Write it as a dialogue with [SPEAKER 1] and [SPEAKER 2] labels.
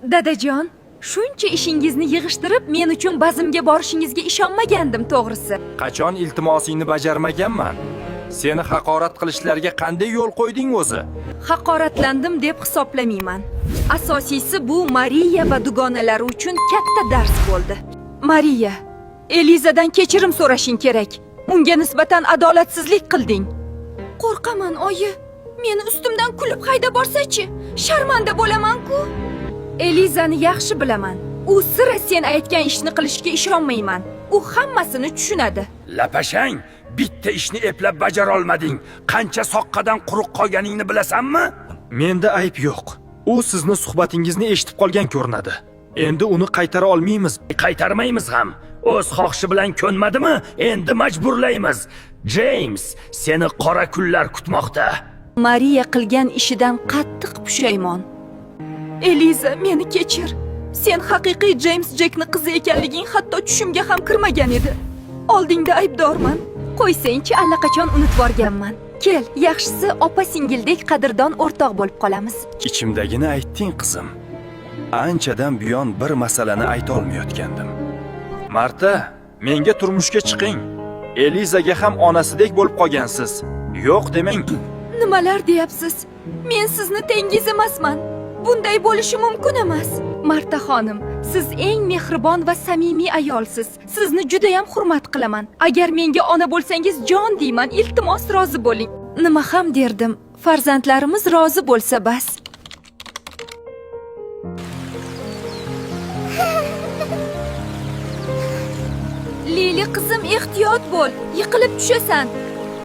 [SPEAKER 1] Dadajon, shuncha ishingizni yig'ishtirib, men uchun bazmga borishingizga ishonmagandim, to'g'risi.
[SPEAKER 2] Qachon iltimosingni bajarmaganman? Seni haqorat qilishlarga qanday yo'l qo'yding o'zi?
[SPEAKER 1] Haqoratlandim deb hisoblamayman. Asosiysi bu Mariya va dugonalari uchun katta dars bo'ldi. Mariya, Elizadan kechirim so'rashing kerak. Unga nisbatan adolatsizlik qilding. Qo'rqaman, oyi. Meni ustimdan kulib hayda borsa-chi, sharmanda bo'laman-ku. Elizani yaxshi bilaman. U sira sen aytgan ishni qilishga ishonmayman. U hammasini tushunadi.
[SPEAKER 2] Lapashang, bitta ishni eplab bajara olmading. Qancha soqqadan quruq qolganingni bilasanmi? Menda ayb yo'q. U sizni suhbatingizni eshitib qolgan ko'rinadi. Endi uni qaytara olmaymiz. Qaytarmaymiz ham. O'z xohishi bilan ko'nmadimi? Endi majburlaymiz. James, seni qora kunlar kutmoqda.
[SPEAKER 1] Mariya qilgan ishidan qattiq pushaymon. Eliza, meni kechir. Sen haqiqiy James Jackni qizi ekanliging hatto tushimga ham kirmagan edi. Oldingda aybdorman. Qo'ysangchi, allaqachon unutib borganman. Kel, yaxshisi opa-singildek qadrdon o'rtoq bo'lib qolamiz.
[SPEAKER 2] Ichimdagini aytding, qizim. Anchadan buyon bir masalani ayta olmayotgandim. Marta, menga turmushga chiqing. Elizaga ham onasidek bo'lib qolgansiz. Yo'q demang.
[SPEAKER 1] Nimalar deyapsiz? Men sizni tengiz emasman. Bunday bo'lishi mumkin emas. Marta xonim, siz eng mehribon va samimiy ayolsiz. Sizni juda ham hurmat qilaman. Agar menga ona bo'lsangiz jon deyman, iltimos rozi bo'ling. Nima ham derdim, farzandlarimiz rozi bo'lsa bas. Lili qizim, ehtiyot bo'l, yiqilib tushasan.